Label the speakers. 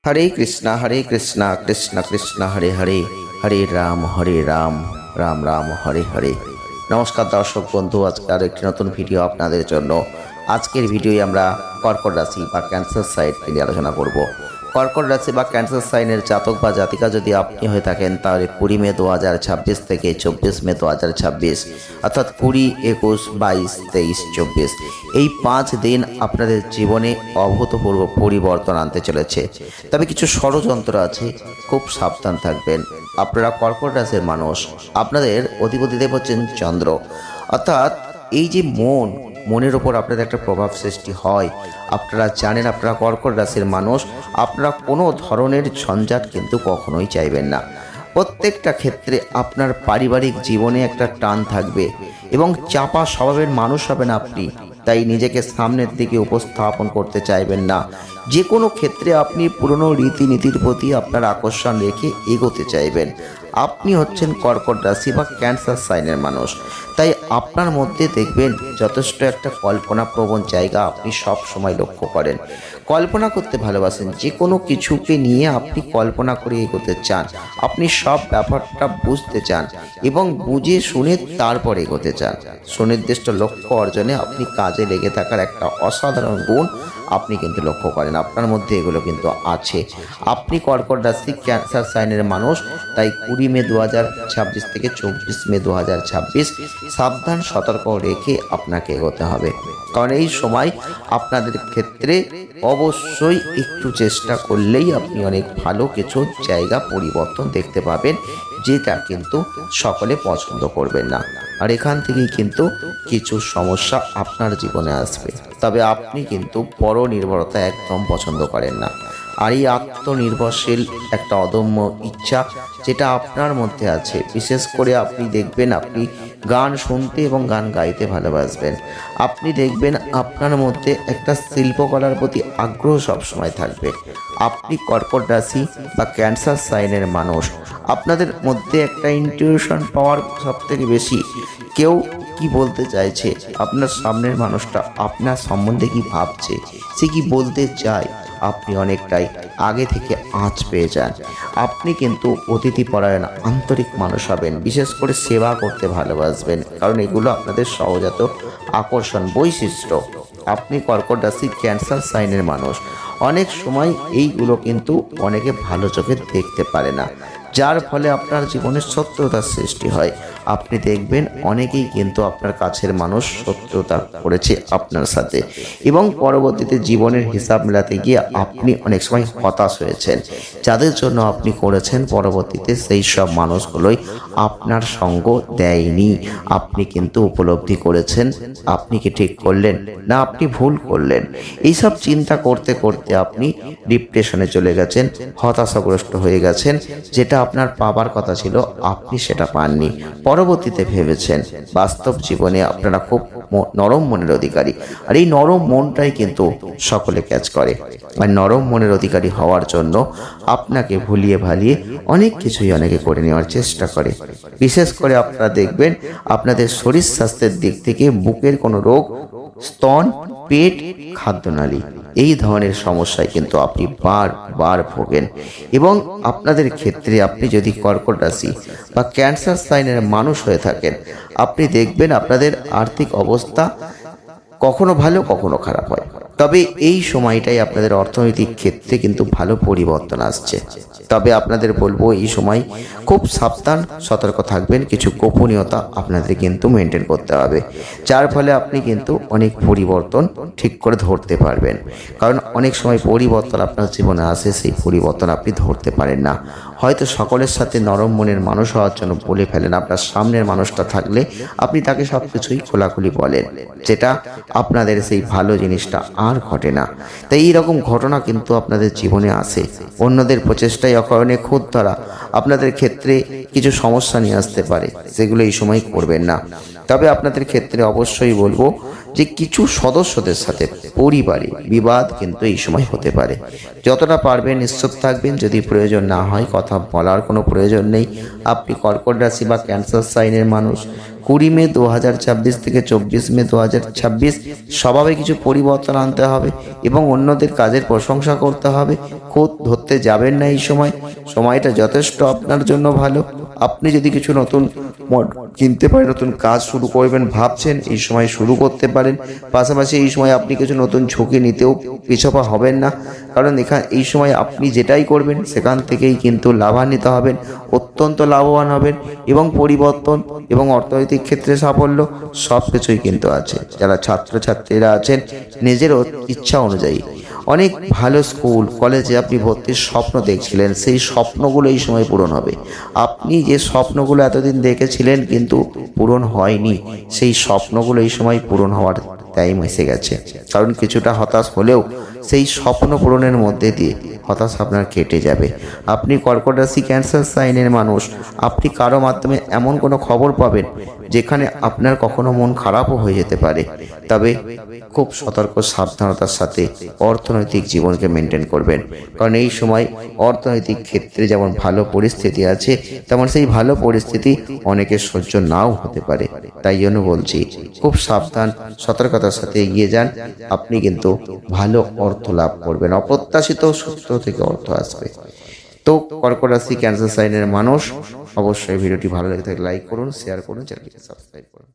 Speaker 1: হরে কৃষ্ণা কৃষ্ণ কৃষ্ণ হরে হরে, হরে রাম রাম রাম হরে হরে। নমস্কার দর্শক বন্ধু, আজকে আর একটি নতুন ভিডিও আপনাদের জন্য। আজকের ভিডিওয়ে আমরা কর্কট রাশি বা ক্যান্সার সাইন নিয়ে আলোচনা করব। কর্কট রাশি বা ক্যান্সার সাইনের জাতক বা জাতিকা যদি আপনি হয়ে থাকেন, তাহলে 20 মে 2026 থেকে 24 মে 2026, অর্থাৎ 20, 21, 22, 23, 24 এই 5 দিন আপনাদের জীবনে অভূতপূর্ব পরিবর্তন আনতে চলেছে। তবে কিছু ষড়যন্ত্র আছে, খুব সাবধান থাকবেন। আপনারা কর্কট রাশির মানুষ, আপনাদের অধিপতি দেব হচ্ছেন চন্দ্র, অর্থাৎ এই যে মনের ওপর আপনাদের একটা প্রভাব সৃষ্টি হয়। আপনারা জানেন, আপনারা কর্কট রাশির মানুষ, আপনারা কোনো ধরনের ঝঞ্ঝাট কিন্তু কখনোই চাইবেন না। প্রত্যেকটা ক্ষেত্রে আপনার পারিবারিক জীবনে একটা টান থাকবে এবং চাপা স্বভাবের মানুষ হবেন আপনি, তাই নিজেকে সামনের দিকে উপস্থাপন করতে চাইবেন না। যে কোনো ক্ষেত্রে আপনি পুরনো রীতিনীতির প্রতি আপনার আকর্ষণ রেখে এগোতে চাইবেন। আপনি হচ্ছেন কর্কট রাশি বা ক্যান্সার সাইনের মানুষ, তাই আপনার মধ্যে দেখবেন যথেষ্ট একটা কল্পনাপ্রবণ জায়গা আপনি সব সময় লক্ষ্য করেন। কল্পনা করতে ভালোবাসেন, যে কোনো কিছুকে নিয়ে আপনি কল্পনা করে এগোতে চান। আপনি সব ব্যাপারটা বুঝতে চান এবং বুঝে শুনে তারপর এগোতে চান। সুনির্দিষ্ট লক্ষ্য অর্জনে আপনি কাজে লেগে থাকার একটা অসাধারণ গুণ আপনি কিন্তু লক্ষ্য করেন, আপনার মধ্যে এগুলো কিন্তু আছে। আপনি কর্কট রাশি ক্যান্সার সাইনের মানুষ, তাই 20 মে 2026 থেকে 24 মে 2026 সাবধান সতর্ক রেখে আপনাকে এগোতে হবে। কারণ এই সময় আপনাদের ক্ষেত্রে অবশ্যই একটু চেষ্টা করলেই আপনি অনেক ভালো কিছু জায়গা পরিবর্তন দেখতে পাবেন, যেটা কিন্তু সকলে পছন্দ করবেন না। আর এখান থেকেই কিন্তু কিছু সমস্যা আপনার জীবনে আসবে। তবে আপনি কিন্তু পরনির্ভরতা একদম পছন্দ করেন না। আর এই আত্মনির্ভরশীল একটা অদম্য ইচ্ছা যেটা আপনার মধ্যে আছে, বিশেষ করে আপনি দেখবেন আপনি গান শুনতে এবং গান গাইতে ভালোবাসবেন। আপনি দেখবেন আপনার মধ্যে একটা শিল্পকলার প্রতি আগ্রহ সবসময় থাকবে। আপনি কর্কট রাশি বা ক্যান্সার সাইনের মানুষ, আপনাদের মধ্যে একটা ইনটিউশন পাওয়ার সবথেকে বেশি। কেউ কি বলতে চাইছে, আপনার সামনের মানুষটা আপনার সম্বন্ধে কি ভাবছে, সে কি বলতে চায়, আপনি অনেকটাই আগে থেকে আঁচ পেয়ে যান। আপনি কিন্তু অতিথিপরায়ণ আন্তরিক মানুষ হবেন, বিশেষ করে সেবা করতে ভালোবাসবেন, কারণ এগুলো আপনাদের সহজাত আকর্ষণ বৈশিষ্ট্য। আপনি কর্কট রাশি ক্যান্সার সাইনের মানুষ, অনেক সময় এইগুলো কিন্তু অনেকে ভালো চোখে দেখতে পারে না, যার ফলে আপনার জীবনে শত্রুতার সৃষ্টি হয়। আপনি দেখবেন অনেকেই কিন্তু আপনার কাছের মানুষ শত্রুতা করেছে আপনার সাথে, এবং পরবর্তীতে জীবনের হিসাব মেলাতে গিয়ে আপনি অনেক সময় হতাশ হয়েছেন। যাদের জন্য আপনি করেছেন, পরবর্তীতে সেই সব মানুষগুলোই আপনার সঙ্গ দেয়নি। আপনি কিন্তু উপলব্ধি করেছেন আপনি কি ঠিক করলেন না আপনি ভুল করলেন। এইসব চিন্তা করতে করতে আপনি ডিপ্রেশনে চলে গেছেন, হতাশাগ্রস্ত হয়ে গেছেন। যেটা আপনার পাবার কথা ছিল আপনি সেটা পাননি, পরবর্তীতে ভেবেছেন। বাস্তব জীবনে আপনারা খুব নরম মনের অধিকারী, আর এই নরম মনটাই কিন্তু সকলে ক্যাচ করে। আর নরম মনের অধিকারী হওয়ার জন্য আপনাকে ভুলিয়ে ভালিয়ে অনেক কিছুই অনেকে করে নেওয়ার চেষ্টা করে। বিশেষ করে আপনারা দেখবেন আপনাদের শরীর স্বাস্থ্যের দিক থেকে বুকের কোনো রোগ, স্তন, পেট, খাদ্যনালী এই ধরনের সমস্যায় কিন্তু আপনি বারবার ভোগেন। এবং আপনাদের ক্ষেত্রে আপনি যদি কর্কট রাশি বা ক্যান্সার সাইনের মানুষ হয়ে থাকেন, আপনি দেখবেন আপনাদের আর্থিক অবস্থা কখনো ভালো কখনো খারাপ হয়। তবে এই সময়টাই আপনাদের অর্থনৈতিক ক্ষেত্রে কিন্তু ভালো পরিবর্তন আসছে। তবে আপনাদের বলবো এই সময় খুব সাবধান সতর্ক থাকবেন, কিছু গোপনীয়তা আপনাদের কিন্তু মেনটেন করতে হবে, যার ফলে আপনি কিন্তু অনেক পরিবর্তন ঠিক করে ধরতে পারবেন। কারণ অনেক সময় পরিবর্তন আপনার জীবনে আসে, সেই পরিবর্তন আপনি ধরতে পারেন না। হয়তো সকলের সাথে নরম মনের মানুষ হওয়ার জন্য বলে ফেলেন, আপনার সামনের মানুষটা থাকলে আপনি তাকে সব কিছুই খোলাখুলি বলেন, যেটা আপনাদের সেই ভালো জিনিসটা আর ঘটে না। তাই এইরকম ঘটনা কিন্তু আপনাদের জীবনে আসে। অন্যদের প্রচেষ্টায় অকারণে খুদ ধরা আপনাদের ক্ষেত্রে কিছু সমস্যা নিয়ে আসতে পারে, সেগুলো এই সময় করবেন না। তবে আপনাদের ক্ষেত্রে অবশ্যই বলবো যে কিছু সদস্যদের সাথে পরিবারে বিবাদ কিন্তু এই সময় হতে পারে। যতটা পারবেন নিশ্চুপ থাকবেন, যদি প্রয়োজন না হয় কথা বলার কোনো প্রয়োজন নেই। আপনি কর্কট রাশি বা ক্যান্সার সাইনের মানুষ, 20 মে 2026 থেকে 24 মে 2026 স্বভাবে কিছু পরিবর্তন আনতে হবে এবং অন্যদের কাজের প্রশংসা করতে হবে। খুদ ধরতে যাবেন না এই সময়, সময়টা যথেষ্ট আপনার জন্য ভালো। আপনি যদি কিছু নতুন কিনতে পারেন, নতুন কাজ শুরু করবেন ভাবছেন, এই সময় শুরু করতে পারেন। পাশাপাশি এই সময় আপনি কিছু নতুন ঝুঁকি নিতেও পিছপা হবেন না, কারণ এই সময় আপনি যেটাই করবেন সেখান থেকেই কিন্তু লাভান্বিত হবেন, অত্যন্ত লাভবান হবেন এবং পরিবর্তন এবং অর্থনৈতিক ক্ষেত্রে সাফল্য সব কিছুই কিন্তু আছে। যারা ছাত্রছাত্রীরা আছেন নিজের ইচ্ছা অনুযায়ী অনেক ভালো স্কুল কলেজে আপনি ভর্তির স্বপ্ন দেখছিলেন, সেই স্বপ্নগুলো এই সময় পূরণ হবে। আপনি যে স্বপ্নগুলো এতদিন দেখেছিলেন কিন্তু পূরণ হয়নি, সেই স্বপ্নগুলো এই সময় পূরণ হওয়ার টাইম এসে গেছে। কারণ কিছুটা হতাশ হলেও সেই স্বপ্ন পূরণের মধ্যে দিয়ে হতাশ আপনার কেটে যাবে। আপনি কর্কট রাশি ক্যান্সার সাইনের মানুষ, আপনি কারো মাধ্যমে এমন কোনো খবর পাবেন যেখানে আপনার কখনো মন খারাপও হয়ে যেতে পারে। তবে খুব সতর্ক সাবধানতার সাথে অর্থনৈতিক জীবনকে মেনটেন করবেন, কারণ এই সময় অর্থনৈতিক ক্ষেত্রে যেমন ভালো পরিস্থিতি আছে তেমন সেই ভালো পরিস্থিতি অনেকের সহ্য নাও হতে পারে। তাই জন্য বলছি খুব সাবধান সতর্কতার সাথে এগিয়ে যান, আপনি কিন্তু ভালো অর্থ লাভ করবেন, অপ্রত্যাশিত সূত্র থেকে অর্থ আসবে। তো কর্কট রাশি ক্যান্সার সাইনের মানুষ অবশ্যই ভিডিওটি ভালো লেগে থাকলে লাইক করুন, শেয়ার করুন, চ্যানেলটিকে সাবস্ক্রাইব করুন।